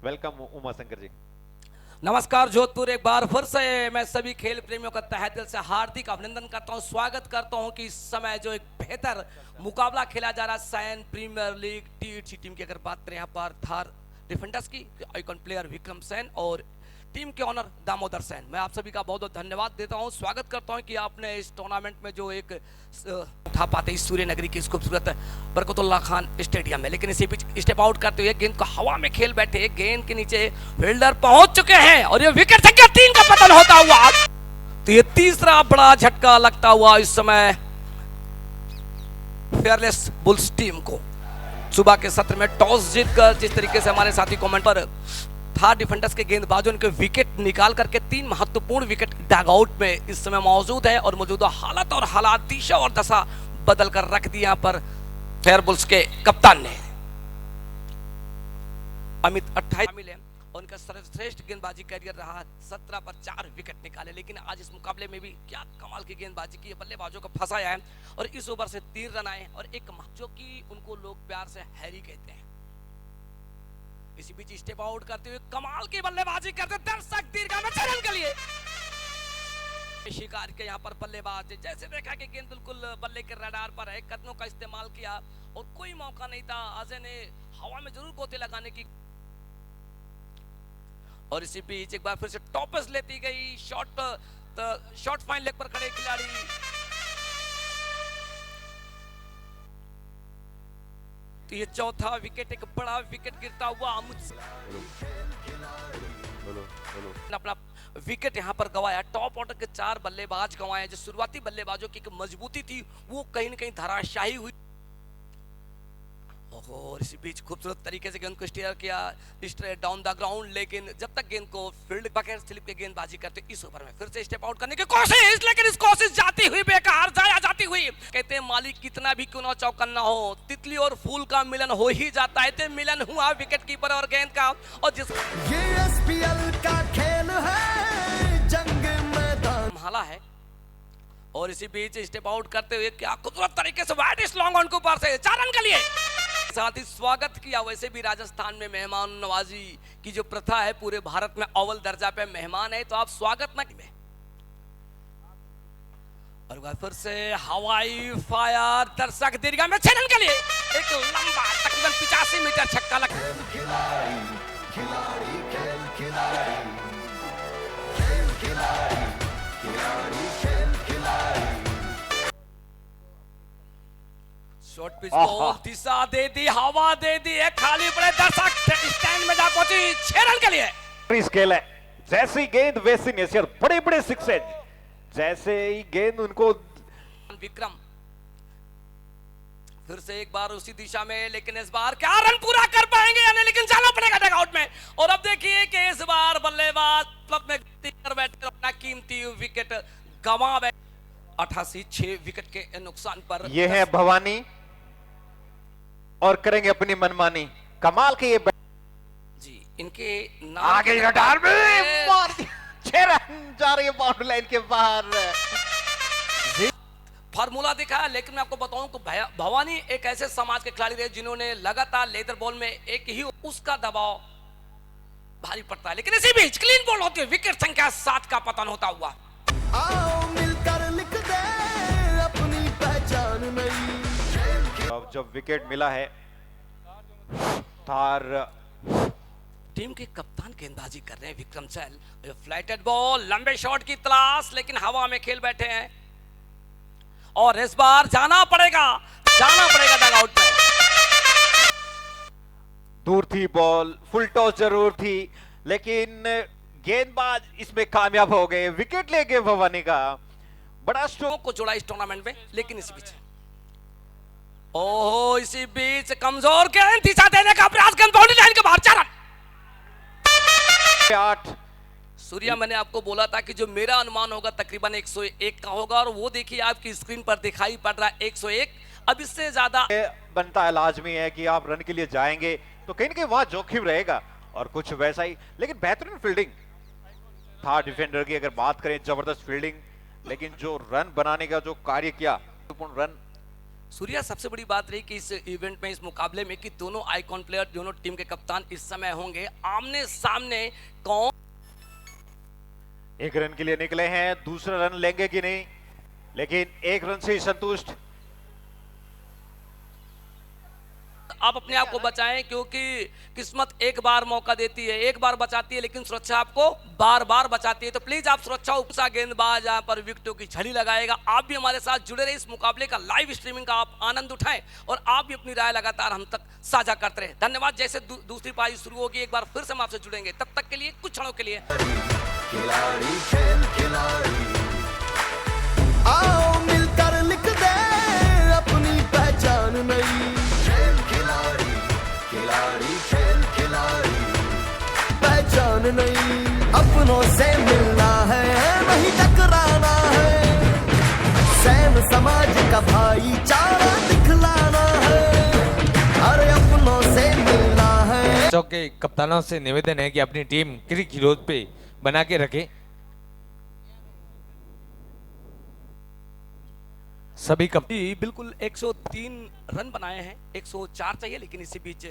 Welcome Uma Shankar ji. नमस्कार जोधपुर, एक बार फिर से मैं सभी खेल प्रेमियों का तहे दिल से हार्दिक अभिनंदन करता हूं, स्वागत करता हूं कि इस समय जो एक बेहतर मुकाबला खेला जा रहा है Sain premier league THC team की अगर बात करें यहाँ पर थार डिफेंडर्स की आइकॉन प्लेयर विक्रम सैन और टीम के ऑनर दामोदर सैन, मैं आप सभी का बहुत बहुत धन्यवाद देता हूं, स्वागत करता हूं कि आपने इस टूर्नामेंट में जो एक उठा पाते इस सूर्य नगरी की इस खूबसूरत बरकतुल्ला खान स्टेडियम में, लेकिन इसी बीच स्टेप आउट करते हुए गेंद को हवा में खेल बैठे, गेंद के नीचे फील्डर पहुंच चुके हैं और ये विकेट संख्या 3 का पतन होता हुआ, तो ये तीसरा बड़ा झटका लगता हुआ इस समय फेयरलेस बुल्स टीम को। सुबह के सत्र में टॉस जीतकर जिस तरीके से हमारे साथी कमेंट पर थार डिफेंडर्स के गेंदबाजों ने विकेट निकाल करके 3 महत्वपूर्ण विकेट डगआउट में इस समय मौजूद है और मौजूदा हालत और हालात दिशा और दशा बदल कर रख दी यहां पर फेयर बुल्स के कप्तान ने। अमित 28 शामिल है, उनका सर्वश्रेष्ठ गेंदबाजी करियर रहा, 17 पर 4 विकेट निकाले, लेकिन आज इस मुकाबले में भी क्या कमाल की गेंदबाजी की, बल्लेबाजों को फंसाया है और इस ओवर से 3 रन आए और एक जो कि उनको लोग प्यार से हैरी कहते हैं। इसी बीच स्टेप आउट करते हुए कमाल की बल्लेबाजी करते दर्शक दीर्घा में चरण के लिए शिकार के यहाँ पर बल्लेबाज जैसे देखा कि गेंद बिल्कुल बल्ले के रडार पर है, कदमों का इस्तेमाल किया और कोई मौका नहीं था अजय ने हवा में जरूर गोते लगाने की, और इसी बीच एक बार फिर से टॉपस लेती गई शॉट फाइन लेग पर खड़े खिलाड़ी तो ये चौथा विकेट, एक बड़ा विकेट गिरता हुआ अपना विकेट यहां पर गवाया। टॉप ऑर्डर के 4 बल्लेबाज गंवाए, जो शुरुआती बल्लेबाजों की मजबूती थी वो कहीं न कहीं धराशायी हुई और इसी बीच खूबसूरत तरीके से गेंद को स्टीयर किया स्ट्रेट डाउन द ग्राउंड, लेकिन जब तक गेंद को फील्ड बगैर स्लिप के गेंदबाजी करते इस ओवर में फिर से स्टेप आउट करने की कोशिश, लेकिन इस कोशिश जाती हुई बेकार, जाया जाती हुई। कहते हैं मालिक कितना भी क्यों ना चौकन्ना हो, तितली और फूल का मिलन हो ही जाता है, तो मिलन हुआ विकेट कीपर और गेंद का, और जिस ये एसपीएल का खेल है, जंग मैदान संभाला है और इसी बीच स्टेप आउट करते हुए क्या खूबसूरत तरीके से वाइड लॉन्ग ऑन के ऊपर से 4 रन के लिए साथ ही स्वागत किया। वैसे भी राजस्थान में मेहमान नवाजी की जो प्रथा है पूरे भारत में अव्वल दर्जा पे मेहमान है, तो आप स्वागत न में और फिर से हवाई फायर दर्शक दीर्घा में 6 रन के लिए एक लंबा तकरीबन 85 मीटर छक्का लगा। शॉर्ट पिच को दिशा दे दी, हवा दे दी, एक खाली पड़े दर्शक स्टैंड में जा पहुंची 6 रन के लिए। स्केल है, जैसी गेंद वैसी नेचर, बड़े बड़े सिक्सेज, जैसे ही गेंद उनको। विक्रम फिर से एक बार उसी दिशा में, लेकिन इस बार क्या रन पूरा कर पाएंगे या नहीं, लेकिन जाना पड़ेगा डगआउट में। और अब देखिए कि इस बार बल्लेबाज क्लब में कर बैठे अपना कीमती विकेट गंवा बैठे 88 विकेट के नुकसान पर। ये है भवानी और करेंगे अपनी मनमानी, कमाल के ये जी इनके नाम आगे रडार में मार दिया, 6 रन जा रही है बाउंड्री लाइन के बाहर। फार्मूला दिखा, लेकिन मैं आपको बताऊं कि भवानी एक ऐसे समाज के खिलाड़ी रहे जिन्होंने लगातार लेदर बॉल में एक ही उसका दबाव भारी पड़ता है, लेकिन इसी बीच क्लीन बॉल होती है, विकेट संख्या 7 का पतन होता हुआ। आओ मिलकर लिख दे अपनी पहचान नई। अब जब विकेट मिला है थार टीम के कप्तान गेंदबाजी कर रहे हैं विक्रम सैन, फ्लाइटेड बॉल लंबे शॉट की तलाश, लेकिन हवा में खेल बैठे हैं और इस बार जाना पड़ेगा डगआउट में। दूर थी बॉल, फुल टॉस जरूर थी, लेकिन गेंदबाज इसमें कामयाब हो गए, विकेट ले गए भवानी का। बड़ा स्ट्रोक को जोड़ा इस टूर्नामेंट में, लेकिन इसी बीच ओहो इसी बीच कमजोर गेंद दिशा देने का प्रयास, गेंद बाउंड्री लाइन के बाहर 4 रन। 8 सूर्या, मैंने आपको बोला था कि जो मेरा अनुमान होगा तकरीबन 101 का होगा, और वो देखिए आपकी स्क्रीन पर दिखाई पड़ रहा है 101। अब इससे ज्यादा बनता है, लाजमी है कि आप रन के लिए जाएंगे तो कहीं ना कहीं वहां जोखिम रहेगा और कुछ वैसा ही, लेकिन बेहतरीन फील्डिंग था डिफेंडर की। अगर बात करें जबरदस्त फील्डिंग, लेकिन जो रन बनाने का जो कार्य किया, रन सूर्या, सबसे बड़ी बात रही कि इस इवेंट में, इस मुकाबले में, कि दोनों आइकॉन प्लेयर, दोनों टीम के कप्तान इस समय होंगे आमने सामने। कौन एक रन के लिए निकले हैं, दूसरा रन लेंगे कि नहीं, लेकिन एक रन से ही संतुष्ट। आप अपने आप को बचाएं, क्योंकि किस्मत एक बार मौका देती है, एक बार बचाती है, लेकिन सुरक्षा आपको बार बार बचाती है। तो प्लीज आप सुरक्षा उपसा गेंदबाज यहाँ पर विकेटों की झड़ी लगाएगा। आप भी हमारे साथ जुड़े रहे, इस मुकाबले का लाइव स्ट्रीमिंग का आप आनंद उठाएं और आप भी अपनी राय लगातार हम तक साझा करते रहे। धन्यवाद। जैसे दूसरी पारी शुरू होगी, एक बार फिर से हम आपसे जुड़ेंगे। तब तक के लिए कुछ क्षणों के लिए खिलाड़ी खेल खिलाड़ी, आओ मिलकर लिख दे अपनी पहचान नई। खेल खिलाड़ी, खिलाड़ी खेल खिलाड़ी, पहचान नई। अपनों से मिलना है, नहीं टकराना है, सैम समाज का भाईचारा दिखलाना है, अरे अपनों से मिलना है। मैचों के कप्तानों से निवेदन है कि अपनी टीम क्रिक विरोध पे बना के रखे। सभी बिल्कुल 103 रन बनाए हैं, 104 चाहिए, लेकिन इसी बीच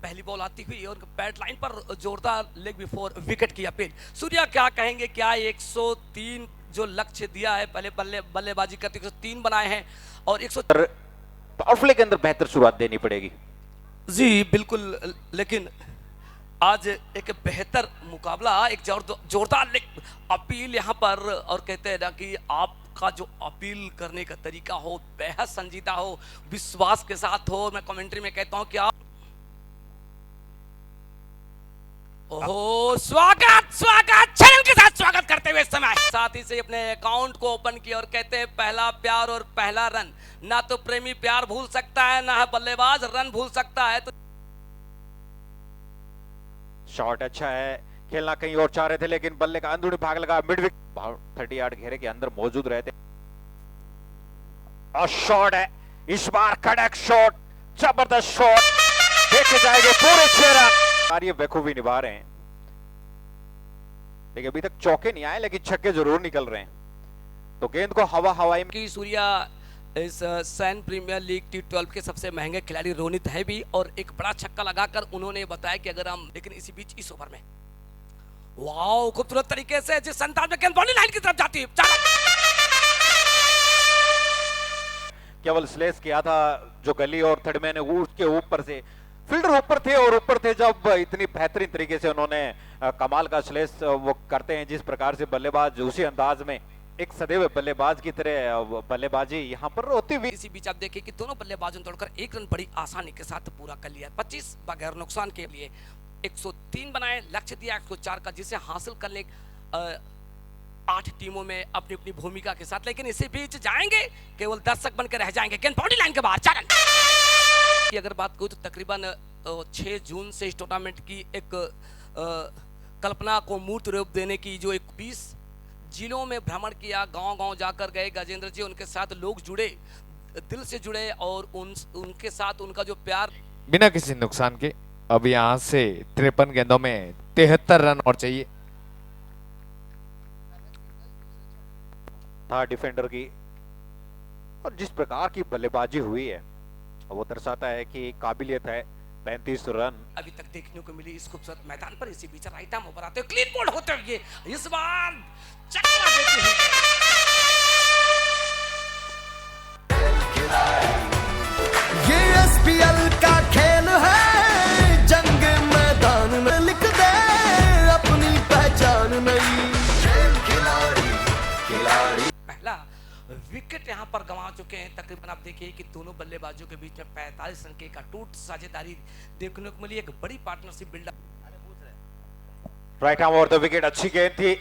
पहली बॉल आती हुई और बैट लाइन पर जोरदार लेग बिफोर विकेट की अपील। सूर्या, क्या कहेंगे, क्या 103 जो लक्ष्य दिया है, पहले बल्लेबाजी करते 103 बनाए हैं और 100 पावर प्ले के अंदर बेहतर शुरुआत देनी पड़ेगी। जी बिल्कुल, लेकिन आज एक बेहतर मुकाबला, एक जोरदार अपील यहाँ पर, और कहते हैं ना कि आपका जो अपील करने का तरीका हो बेहद संजीदा हो, विश्वास के साथ हो। मैं कमेंट्री में कहता हूं कि आप ओहो, स्वागत स्वागत चैनल के साथ स्वागत करते हुए इस समय साथ ही से अपने अकाउंट को ओपन किया और कहते हैं पहला प्यार और पहला रन। ना तो प्रेमी प्यार भूल सकता है, ना है बल्लेबाज रन भूल सकता है। तो शॉट अच्छा है, खेलना कहीं और चाह रहे थे, लेकिन बल्ले का अंदरूनी भाग लगा, मिड विकेट 30 यार्ड घेरे के अंदर मौजूद रहते। और शॉट है, इस बार कड़क शॉट, जबरदस्त शॉट, देखे जाएंगे पूरे 6 रन। कार्य बखूबी निभा रहे हैं, लेकिन अभी तक चौके नहीं आए, लेकिन छक्के जरूर निकल रहे हैं। तो गेंद को हवाई में कि सूर्या इस सैन प्रीमियर लीग T12 के सबसे महंगे खिलाड़ी रोनित है भी, और एक बड़ा छक्का लगाकर उन्होंने बताया कि अगर हम, लेकिन इसी बीच इस ओवर में वाओ, खूबसूरत तरीके से जिस अंदाज में गेंद बाउंड्री लाइन की तरफ जाती है, केवल स्लेस किया था जो गली और थर्ड मैन उसके ऊपर से फील्डर ऊपर थे जब इतनी बेहतरीन तरीके से उन्होंने कमाल का स्लेस वो करते हैं, जिस प्रकार से बल्लेबाज उसी अंदाज में एक सदैव बल्लेबाज की तरह बल्लेबाजी यहाँ पर होती हुई। इसी बीच आप देखिए कि दोनों बल्लेबाजों ने तोड़कर एक रन बड़ी आसानी के साथ पूरा कर लिया। 25 बगैर नुकसान के लिए 103 बनाए, लक्ष्य दिया 104 का, जिसे हासिल करने 8 टीमों में अपनी अपनी भूमिका के साथ। लेकिन इसी बीच जाएंगे, केवल दर्शक बनकर रह जाएंगे गेंद बाउंड्री लाइन के बाहर। 4 रन की अगर बात करूं तो तकरीबन 6 जून से इस टूर्नामेंट की एक कल्पना को मूर्त रूप देने की जो 20 जिलों में भ्रमण किया, गांव-गांव जाकर गए गजेंद्र जी, उनके साथ लोग जुड़े, दिल से जुड़े, और उनके साथ उनका जो प्यार बिना किसी नुकसान के। अब यहाँ से 53 गेंदों में 73 रन और चाहिए था डिफेंडर की, और जिस प्रकार की बल्लेबाजी हुई है वो दर्शाता है कि काबिलियत है। 35 रन अभी तक देखने को मिली इस खूबसूरत मैदान पर। इसी बीच राइट आर्म ओवर आते हुए क्लीन बोल्ड होते हुए इस बार चक्का देते हुए ये SPL का खेल है, जंग मैदान में लिख दे अपनी पहचान नई। खेल खिलाड़ी, खिलाड़ी। पहला विकेट यहां पर गंवा चुके हैं। तकरीबन आप देखिए कि दोनों बल्लेबाजों के बीच में 45 रन की एक अटूट साझेदारी देखने को मिली, एक बड़ी partnership buildup. Right arm over the wicket, अच्छी गेंद थी,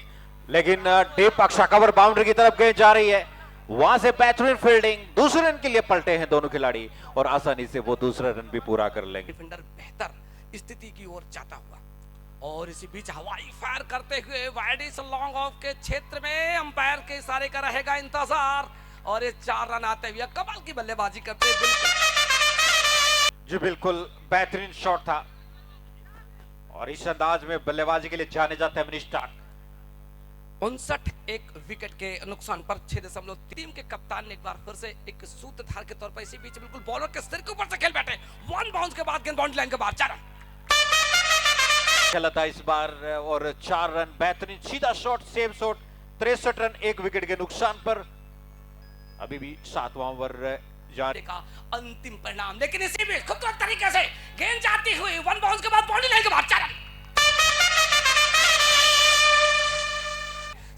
लेकिन डीप अक्षा कवर बाउंड्री की तरफ गेंद जा रही है। वहां से बेहतरीन फील्डिंग, दूसरे रन के लिए पलटे हैं दोनों खिलाड़ी और आसानी से वो दूसरा रन भी पूरा कर लेंगे। डिफेंडर बेहतर स्थिति की ओर जाता हुआ, और इसी बीच हवाई फायर करते हुए वाइड इस लॉन्ग ऑफ के क्षेत्र में अंपायर के इशारे का रहेगा इंतजार, और ये 4 रन आते हुए कमाल की बल्लेबाजी करते हुए। बिल्कुल जी बिल्कुल, बेहतरीन शॉट था, और इस अंदाज में बल्लेबाजी के लिए जाने जाते हैं मनीष टाक। 59 एक विकेट के नुकसान पर 6.3। टीम के कप्तान ने एक बार फिर से एक सूत्रधार के तौर पर इसी बीच बिल्कुल बॉलर के सिर के ऊपर से खेल बैठे। वन बाउंस के बाद गेंद बाउंड्री लाइन के बाहर 4 रन खेला था इस बार और 4 रन बेहतरीन सीधा shot save shot 63 run 1 wicket के नुकसान पर। अभी भी 7वां ओवर जारी का अंतिम परिणाम, लेकिन इसी भी खूबसूरत तरीके से गेंद जाती हुई वन बाउंस के बाद बाउंड्री लाइन के बाहर 4 रन।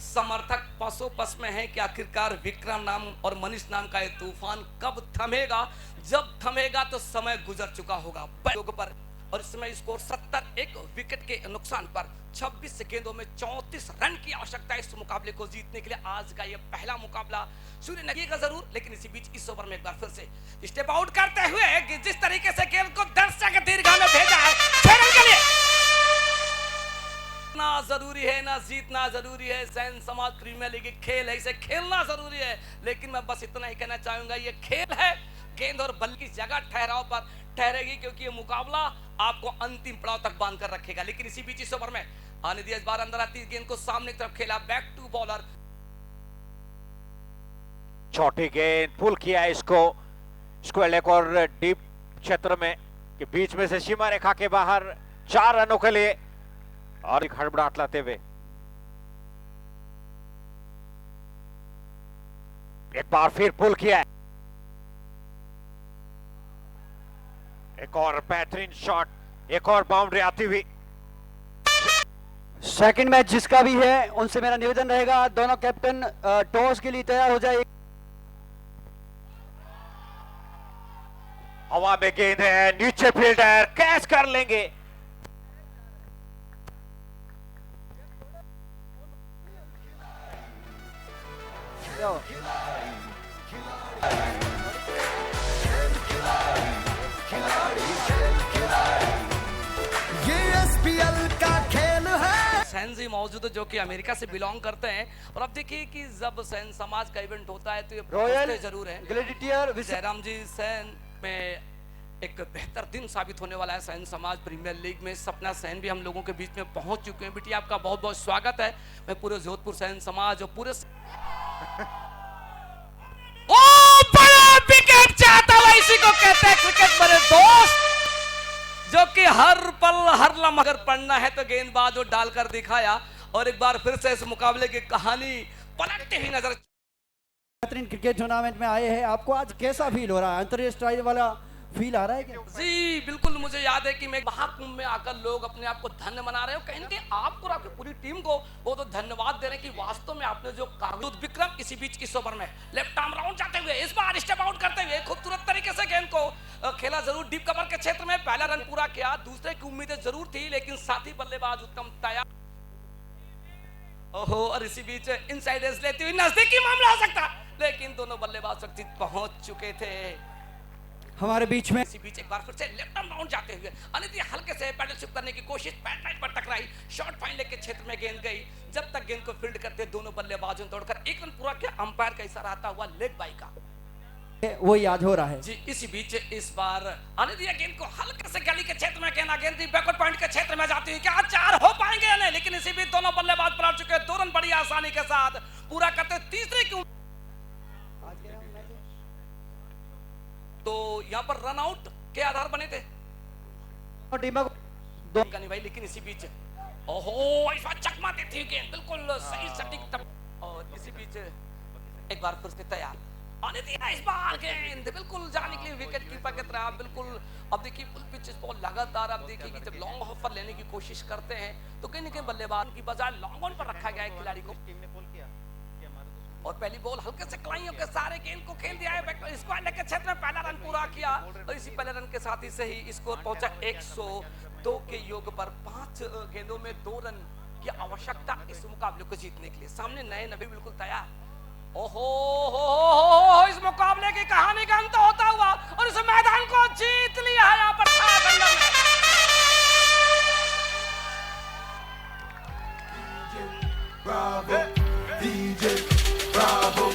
समर्थक पसोपस में है कि आखिरकार विक्रम नाम और मनीष नाम का ये तूफान कब थमेगा। जब थमेगा तो समय गुजर चुका होगा पर। और इस समय स्कोर 70 एक विकेट के नुकसान पर 26 गेंदों में 34 रन की आवश्यकता है इस मुकाबले को जीतने के लिए। आज का ये पहला मुकाबला सूर्य लगेगा जरूर, लेकिन इसी बीच इस ओवर में एक बार फिर से स्टेप आउट करते हुए कि जिस तरीके से गेंद को दर्शक दीर्घा में भेजा है 6 रन के लिए। ना जरूरी है ना जीतना जरूरी है। सैन समाज प्रीमियर लीग खेल है, इसे खेलना जरूरी है। लेकिन मैं बस इतना ही कहना चाहूंगा, ये खेल है, गेंद और बल की जगह ठहराव पर ठहरेगी, क्योंकि ये मुकाबला आपको अंतिम पड़ाव तक बांध कर रखेगा। लेकिन इसी बीच इस ओवर में आने दिया, इस बार अंदर आती गेंद को सामने की तरफ खेला, बैक टू बॉलर। छोटी गेंद पुल किया इसको एक और डीप क्षेत्र में के बीच में से सीमा रेखा के बाहर 4 रनों के लिए और एक हड़बड़ाहट लाते हुए एक बार फिर पुल किया है। एक और बेहतरीन शॉट, एक और बाउंड्री आती हुई। सेकंड मैच जिसका भी है उनसे मेरा निवेदन रहेगा, दोनों कैप्टन टॉस के लिए तैयार हो जाए। हवा में गेंद है, नीचे फील्डर कैच कर लेंगे। ये एसपीएल का खेल है। सैन जी मौजूद है जो कि अमेरिका से बिलोंग करते हैं। और अब देखिए कि जब सैन समाज का इवेंट होता है तो ये रॉयल पूछते जरूर है। ग्लेडिएटर जयराम जी, सैन में एक बेहतर दिन साबित होने वाला है। सैन समाज प्रीमियर लीग में सपना सैन भी हम लोगों के बीच में पहुंच चुके हैं। बेटी आपका बहुत बहुत स्वागत है। मैं पूरे जोधपुर सैन समाज और पूरे ओ बड़ा विकेट चाहता हुआ, इसी को कहते हैं क्रिकेट मेरे दोस्त, जो कि हर पल हर लम्हा अगर पढ़ना है तो गेंदबाज वो डालकर दिखाया। और एक बार फिर से इस मुकाबले की कहानी पलटती हुई नजर। बेहतरीन क्रिकेट टूर्नामेंट में आए हैं, आपको आज कैसा फील हो रहा है? अंतर्राष्ट्रीय वाला फील आ रहा है क्या? जी बिल्कुल, मुझे याद है कि मैं महाकुंभ में आकर लोग अपने आप को धन्य मना रहे हो। कहीं ना कहीं आपको और आपकी पूरी टीम को वो तो धन्यवाद दे रहे हैं कि वास्तव में आपने जो कार्य। विक्रम इसी बीच इस ओवर में लेफ्ट आर्म राउंड जाते हुए इस बार स्टेप आउट करते हुए खूबसूरत तरीके से गेंद को खेला जरूर डीप कवर के क्षेत्र में। पहला रन पूरा किया, दूसरे की उम्मीदें जरूर थी, लेकिन साथी बल्लेबाज उत्तम तैयार। ओहो, और इसी बीच इनसाइड एज लेती हुई नजदीकी मामला हो सकता, लेकिन दोनों बल्लेबाज सुरक्षित पहुंच चुके थे हमारे बीच में। इसी बीच एक बार फिर से लेफ्ट आर्म राउंड जाते हुए अनिति हल्के से पैडल शिफ्ट करने की कोशिश, पैड लाइन पर टकराई, शॉर्ट फाइन लेग के क्षेत्र में गेंद गई। जब तक गेंद को फील्ड करते दोनों बल्लेबाजों ने तोड़कर 1 रन पूरा किया। अंपायर का इशारा आता हुआ लेग बाई का वो याद हो रहा है जी। इसी बीच इस बार अनिति गेंद को हल्के से गली के क्षेत्र में गेंद थी, बैकवर्ड पॉइंट के क्षेत्र में जाती हुई, क्या 4 हो पाएंगे या नहीं? लेकिन इसी बीच दोनों बल्लेबाज पलट चुके, 2 रन बड़ी आसानी के साथ पूरा करते तीसरे की। तो यहाँ पर रन आउट के आधार बने थे भाई, लेकिन इसी बीच ओहो इस बार चकमा देती हुई गेंद बिल्कुल सही सटीक। और इसी बीच एक बार फिर से तैयार आने दिया, इस बार गेंद बिल्कुल जाने के लिए विकेट कीपर की तरह बिल्कुल। अब देखिए फुल पिच बॉल लगातार, अब देखिए कि जब लॉन्ग ऑफ पर लेने की कोशिश करते हैं तो कहीं ना कहीं बल्लेबाज की बजाय लॉन्ग ऑन पर रखा गया है खिलाड़ी को। और पहली बॉल हल्के से कलाइयों के सारे गेंद को खेल दिया है स्क्वायर लेग के क्षेत्र में, पहला रन पूरा किया। और इसी पहले रन के साथ ही से ही स्कोर पहुंचा 102 के योग पर। 5 गेंदों में 2 रन की आवश्यकता इस मुकाबले को जीतने के लिए। सामने नए नबी बिल्कुल तैयार। ओहो हो, इस मुकाबले की कहानी का अंत होता हुआ और इस मैदान को जीत लिया है यहाँ पर Bravo, DJ Bravo.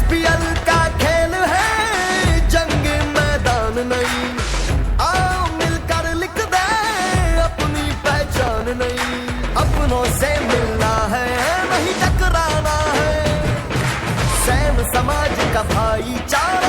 आईपीएल का खेल है, जंग मैदान नहीं। आओ मिलकर लिख दे अपनी पहचान नहीं। अपनों से मिलना है नहीं टकराना है। सैम समाज का भाईचारा